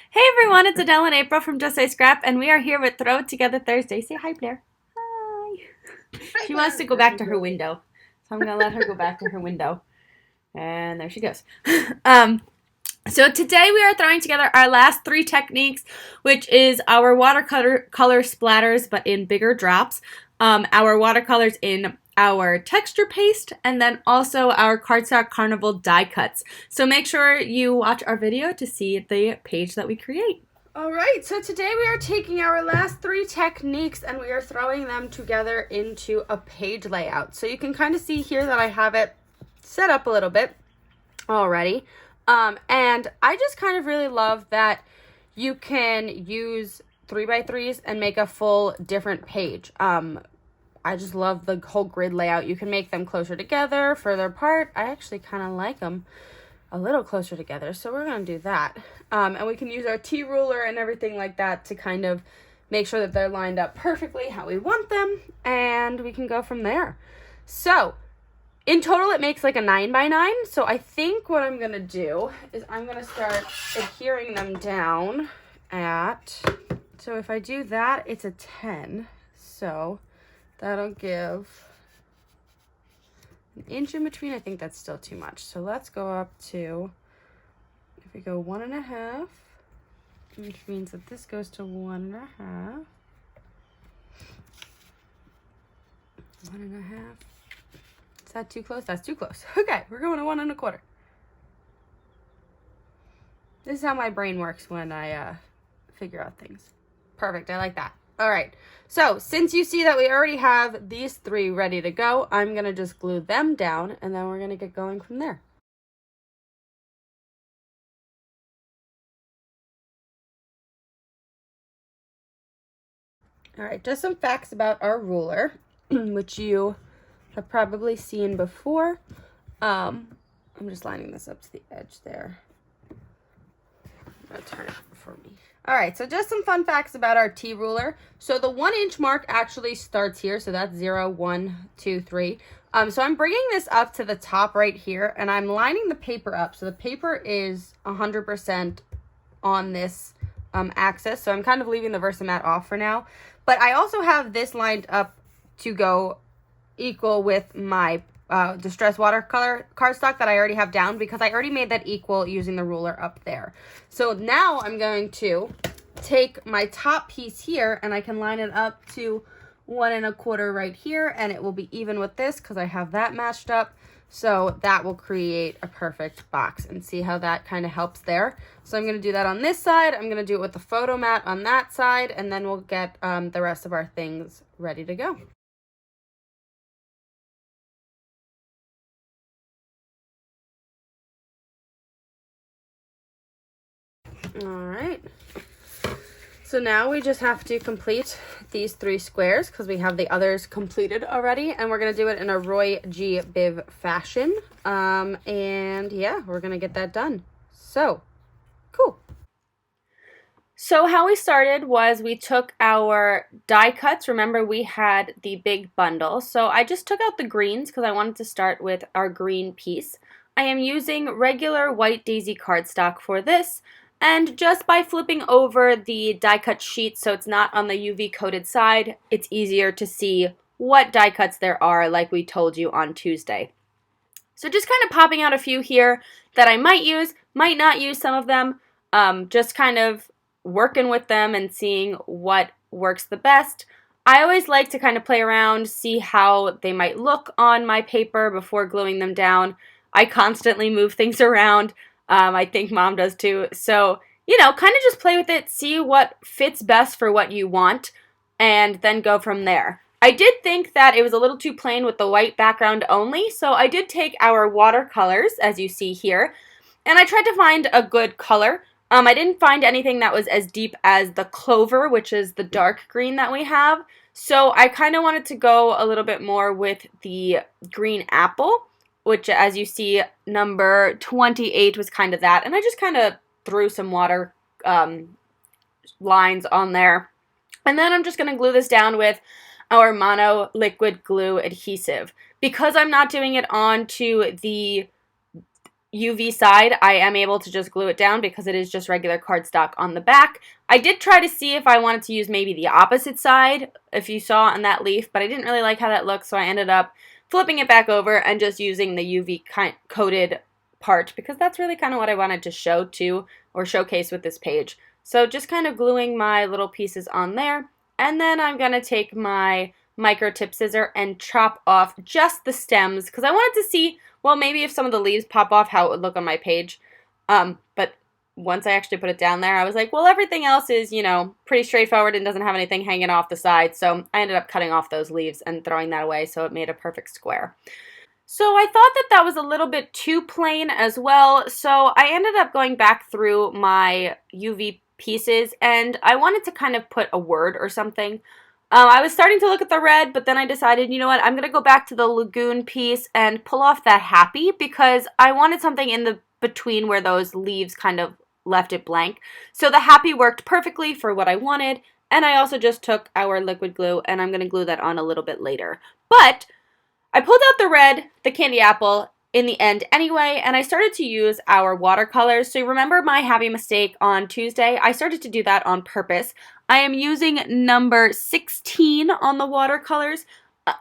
Hey everyone, it's Adele and April from Just Say Scrap, and we are here with Throw It Together Thursday. Say hi, Blair. Hi. She wants to go back to her window, so I'm gonna let her go back to her window. And there she goes. um, so today we are throwing together our last three techniques, which is our watercolor splatters, but in bigger drops, our watercolors in our texture paste, and then also our Cardstock Carnival die cuts. So make sure you watch our video to see the page that we create. Alright, so today we are taking our last three techniques and we are throwing them together into a page layout. So you can kind of see here that I have it set up a little bit already. And I just kind of really love that you can use 3x3s and make a full different page. I just love the whole grid layout. You can make them closer together, further apart. I actually kind of like them a little closer together, so we're going to do that. And we can use our T-ruler and everything like that to kind of make sure that they're lined up perfectly how we want them, and we can go from there. So in total it makes like a 9x9, so I think what I'm going to do is I'm going to start adhering them down at, so if I do that, it's a 10, so that'll give an inch in between. I think that's still too much. So let's go up to, if we go 1.5, which means that this goes to 1.5. 1.5. Is that too close? That's too close. Okay, we're going to 1.25. This is how my brain works when I figure out things. Perfect, I like that. All right, so since you see that we already have these three ready to go, I'm going to just glue them down, and then we're going to get going from there. All right, just some facts about our ruler, which you have probably seen before. I'm just lining this up to the edge there. I'm going to turn it for me. All right, so just some fun facts about our T-ruler. So the 1 inch mark actually starts here, so that's 0, 1, 2, 3. So I'm bringing this up to the top right here, and I'm lining the paper up. So the paper is 100% on this axis, so I'm kind of leaving the Versamat off for now. But I also have this lined up to go equal with my Distress Watercolor cardstock that I already have down, because I already made that equal using the ruler up there. So now I'm going to take my top piece here and I can line it up to 1.25 right here, and it will be even with this because I have that matched up. So that will create a perfect box, and see how that kind of helps there. So I'm going to do that on this side. I'm going to do it with the photo mat on that side, and then we'll get the rest of our things ready to go. All right. So now we just have to complete these 3 squares because we have the others completed already, and we're going to do it in a Roy G. Biv fashion. And yeah, we're going to get that done. So, cool. So how we started was we took our die cuts. Remember, we had the big bundle. So I just took out the greens because I wanted to start with our green piece. I am using regular white daisy cardstock for this. And just by flipping over the die cut sheet so it's not on the UV coated side, it's easier to see what die cuts there are, like we told you on Tuesday. So just kind of popping out a few here that I might use, might not use some of them, just kind of working with them and seeing what works the best. I always like to kind of play around, see how they might look on my paper before gluing them down. I constantly move things around. I think Mom does too. So, you know, kind of just play with it, see what fits best for what you want, and then go from there. I did think that it was a little too plain with the white background only, so I did take our watercolors, as you see here, and I tried to find a good color. I didn't find anything that was as deep as the clover, which is the dark green that we have, so I kind of wanted to go a little bit more with the green apple, which, as you see, number 28 was kind of that. And I just kind of threw some water lines on there. And then I'm just going to glue this down with our mono liquid glue adhesive. Because I'm not doing it onto the UV side, I am able to just glue it down because it is just regular cardstock on the back. I did try to see if I wanted to use maybe the opposite side, if you saw on that leaf, but I didn't really like how that looked, so I ended up flipping it back over and just using the UV coated part because that's really kind of what I wanted to show too, or showcase with this page. So just kind of gluing my little pieces on there, and then I'm going to take my micro tip scissor and chop off just the stems because I wanted to see, well, maybe if some of the leaves pop off, how it would look on my page. But once I actually put it down there, I was like, well, everything else is, you know, pretty straightforward and doesn't have anything hanging off the side. So I ended up cutting off those leaves and throwing that away, so it made a perfect square. So I thought that that was a little bit too plain as well, so I ended up going back through my UV pieces, and I wanted to kind of put a word or something. I was starting to look at the red, but then I decided, you know what, I'm going to go back to the lagoon piece and pull off that happy because I wanted something in the between where those leaves kind of left it blank. So the happy worked perfectly for what I wanted, and I also just took our liquid glue and I'm going to glue that on a little bit later. But I pulled out the red, the candy apple, in the end anyway, and I started to use our watercolors. So you remember my happy mistake on Tuesday? I started to do that on purpose. I am using number 16 on the watercolors.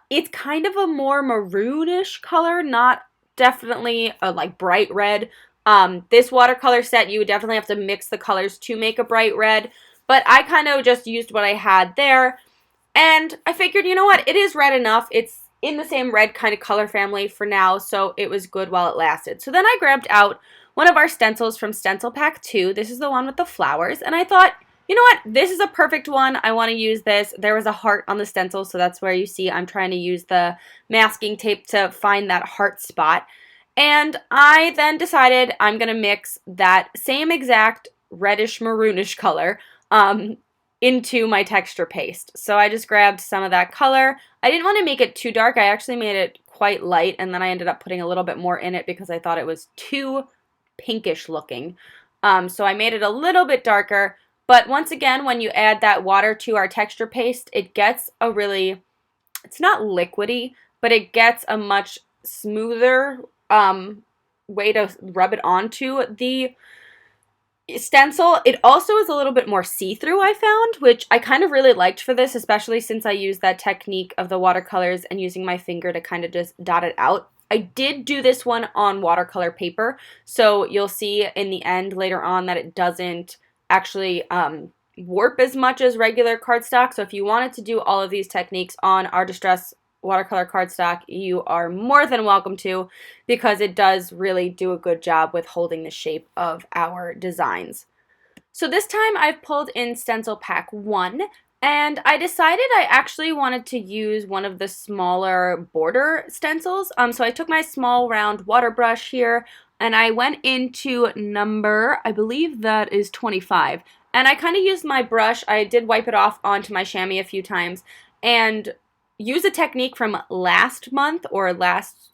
It's kind of a more maroonish color, not definitely a like bright red. This watercolor set, you would definitely have to mix the colors to make a bright red, but I kind of just used what I had there, and I figured, you know what, it is red enough. It's in the same red kind of color family for now, so it was good while it lasted. So then I grabbed out one of our stencils from Stencil Pack 2. This is the one with the flowers, and I thought, you know what, this is a perfect one. I want to use this. There was a heart on the stencil, so that's where you see I'm trying to use the masking tape to find that heart spot. And I then decided I'm going to mix that same exact reddish maroonish color into my texture paste. So I just grabbed some of that color. I didn't want to make it too dark. I actually made it quite light, and then I ended up putting a little bit more in it because I thought it was too pinkish looking. So I made it a little bit darker, but once again, when you add that water to our texture paste, it gets a really, it's not liquidy, but it gets a much smoother way to rub it onto the stencil. It also is a little bit more see-through, I found, which I kind of really liked for this, especially since I used that technique of the watercolors and using my finger to kind of just dot it out. I did do this one on watercolor paper, so you'll see in the end later on that it doesn't actually warp as much as regular cardstock. So if you wanted to do all of these techniques on our Distress watercolor cardstock, you are more than welcome to, because it does really do a good job with holding the shape of our designs. So this time I've pulled in Stencil Pack 1, and I decided I actually wanted to use one of the smaller border stencils. So I took my small round water brush here, and I went into number, I believe that is 25, and I kind of used my brush. I did wipe it off onto my chamois a few times, and use a technique from last month or last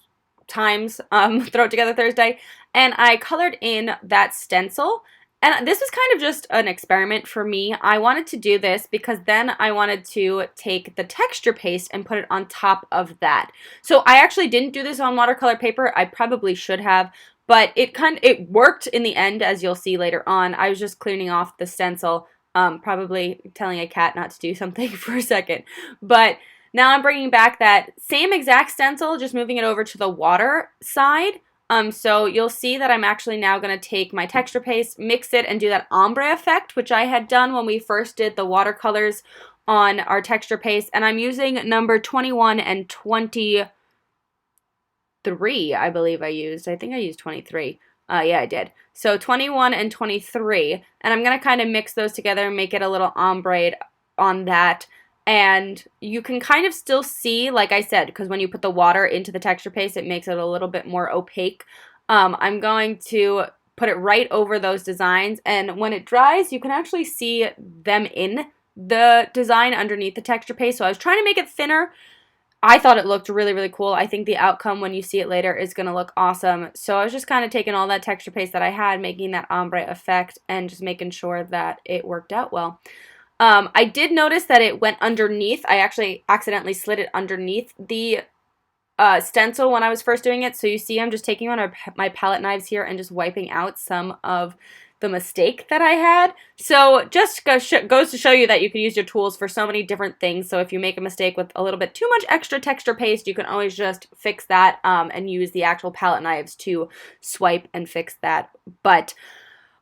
time's Throw It Together Thursday, and I colored in that stencil. And this was kind of just an experiment for me. I wanted to do this because then I wanted to take the texture paste and put it on top of that. So I actually didn't do this on watercolor paper. I probably should have, but it worked in the end, as you'll see later on. I was just cleaning off the stencil, probably telling a cat not to do something for a second, but now I'm bringing back that same exact stencil, just moving it over to the water side. So you'll see that I'm actually now going to take my texture paste, mix it, and do that ombre effect, which I had done when we first did the watercolors on our texture paste. And I'm using number 21 and 23, I believe I used. I think I used 23. Yeah, I did. So 21 and 23. And I'm going to kind of mix those together and make it a little ombre on that. And you can kind of still see, like I said, because when you put the water into the texture paste, it makes it a little bit more opaque. I'm going to put it right over those designs, and when it dries, you can actually see them in the design underneath the texture paste. So I was trying to make it thinner. I thought it looked really, really cool. I think the outcome when you see it later is going to look awesome. So I was just kind of taking all that texture paste that I had, making that ombre effect, and just making sure that it worked out well. I did notice that it went underneath. I actually accidentally slid it underneath the stencil when I was first doing it. So you see I'm just taking on my palette knives here and just wiping out some of the mistake that I had. So just goes to show you that you can use your tools for so many different things. So if you make a mistake with a little bit too much extra texture paste, you can always just fix that and use the actual palette knives to swipe and fix that. But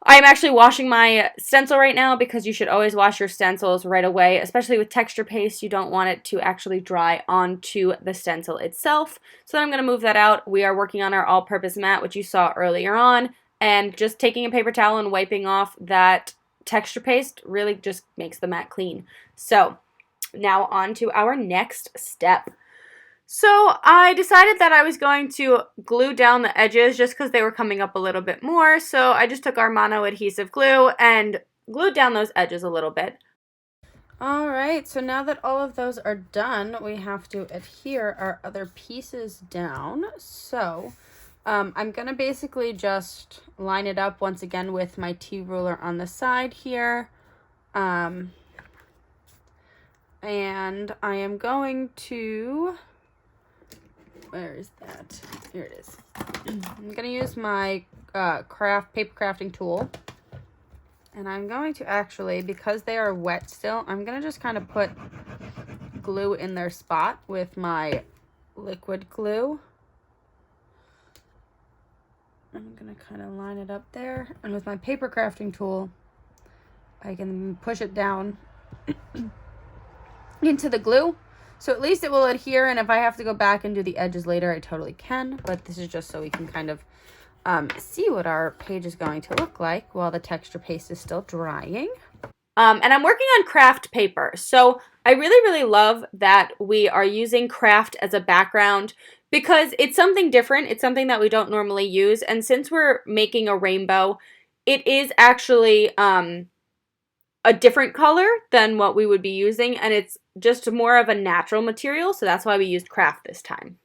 I'm actually washing my stencil right now because you should always wash your stencils right away, especially with texture paste. You don't want it to actually dry onto the stencil itself. So then I'm going to move that out. We are working on our all-purpose mat, which you saw earlier on, and just taking a paper towel and wiping off that texture paste really just makes the mat clean. So now on to our next step. So I decided that I was going to glue down the edges just because they were coming up a little bit more. So I just took our mono adhesive glue and glued down those edges a little bit. All right, so now that all of those are done, we have to adhere our other pieces down. So I'm going to basically just line it up once again with my T-ruler on the side here. And I am going to... Where is that? Here it is. I'm going to use my paper crafting tool. And I'm going to actually, because they are wet still, I'm going to just kind of put glue in their spot with my liquid glue. I'm going to kind of line it up there. And with my paper crafting tool, I can push it down into the glue. So at least it will adhere, and if I have to go back and do the edges later, I totally can. But this is just so we can kind of see what our page is going to look like while the texture paste is still drying. And I'm working on craft paper. So I really, really love that we are using craft as a background because it's something different. It's something that we don't normally use. And since we're making a rainbow, it is actually a different color than what we would be using, and it's just more of a natural material, so that's why we used craft this time.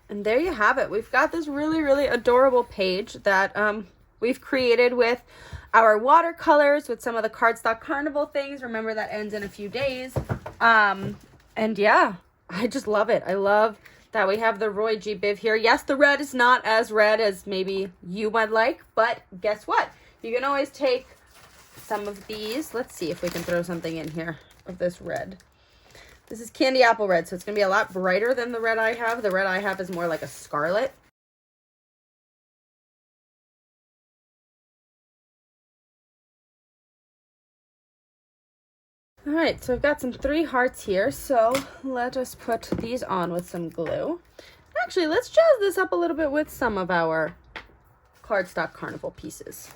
And there you have it. We've got this really, really adorable page that we've created with our watercolors, with some of the Cardstock Carnival things. Remember, that ends in a few days. And yeah, I just love it. I love that we have the Roy G. Biv here. Yes, the red is not as red as maybe you might like, but guess what? You can always take some of these. Let's see if we can throw something in here of this red. This is candy apple red, so it's going to be a lot brighter than the red I have. The red I have is more like a scarlet. All right, so I've got some 3 hearts here, so let us put these on with some glue. Actually, let's jazz this up a little bit with some of our Cardstock Carnival pieces.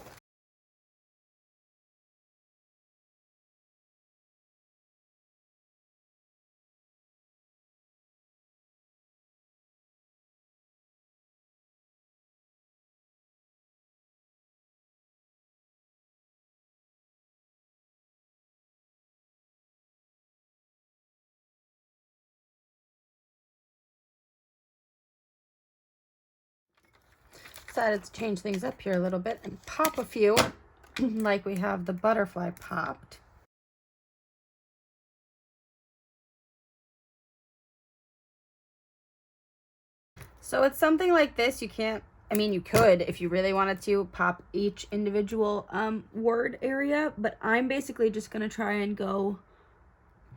Decided to change things up here a little bit and pop a few like we have the butterfly popped. So it's something like this. You can't, I mean, you could if you really wanted to pop each individual word area, but I'm basically just going to try and go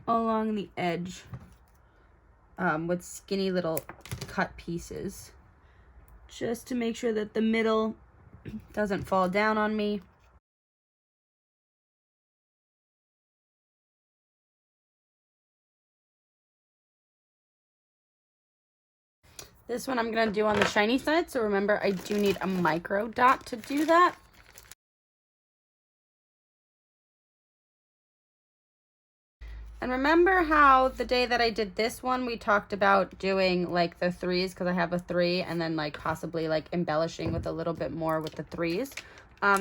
along the edge with skinny little cut pieces, just to make sure that the middle doesn't fall down on me. This one I'm going to do on the shiny side, so remember I do need a micro dot to do that. And remember how the day that I did this one, we talked about doing like the 3s because I have a 3, and then like possibly like embellishing with a little bit more with the 3s.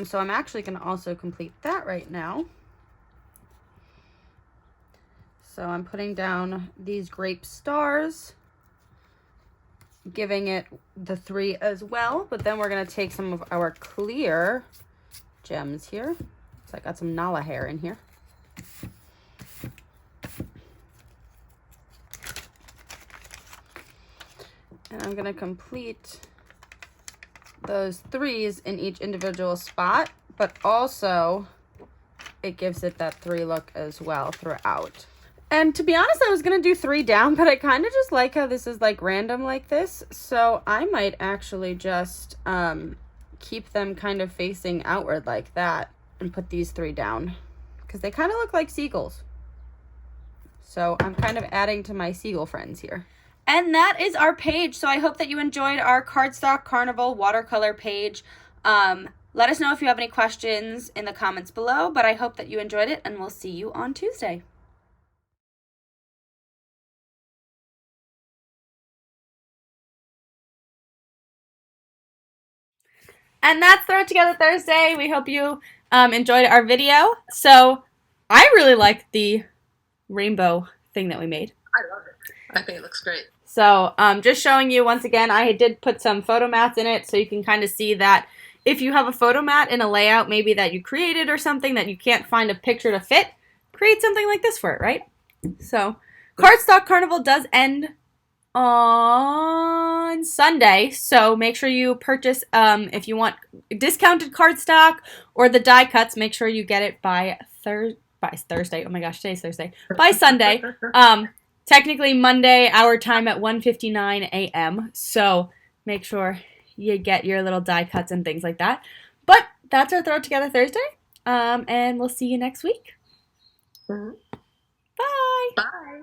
So I'm actually going to also complete that right now. So I'm putting down these grape stars, giving it the 3 as well, but then we're going to take some of our clear gems here. So I got some Nala hair in here. And I'm gonna complete those 3s in each individual spot, but also it gives it that 3 look as well throughout. And to be honest, I was gonna do 3 down, but I kind of just like how this is like random like this. So I might actually just keep them kind of facing outward like that and put these 3 down because they kind of look like seagulls. So I'm kind of adding to my seagull friends here. And that is our page. So I hope that you enjoyed our Cardstock Carnival watercolor page. Let us know if you have any questions in the comments below, but I hope that you enjoyed it, and we'll see you on Tuesday. And that's Throw It Together Thursday. We hope you enjoyed our video. So I really like the rainbow thing that we made. I love it. I think it looks great. So just showing you once again, I did put some photo mats in it so you can kind of see that if you have a photo mat in a layout maybe that you created or something that you can't find a picture to fit, create something like this for it, right? So Cardstock Carnival does end on Sunday, so make sure you purchase, if you want discounted cardstock or the die cuts, make sure you get it by Thursday. Oh my gosh, today's Thursday. By Sunday. Technically Monday, our time at 1:59 a.m. So make sure you get your little die cuts and things like that. But that's our Throw It Together Thursday. And we'll see you next week. Mm-hmm. Bye. Bye.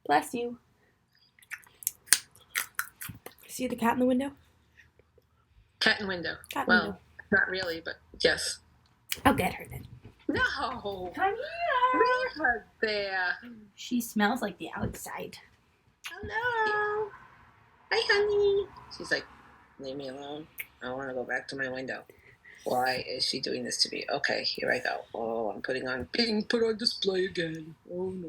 Bless you. See the cat in the window? Cat in window. Cat in Well, window. not really, but yes. I'll get her then. No. Come here. Leave her there. She smells like the outside. Hello. Hi, honey. She's like, leave me alone. I want to go back to my window. Why is she doing this to me? Okay, here I go. Oh, I'm being put on display again. Oh, no.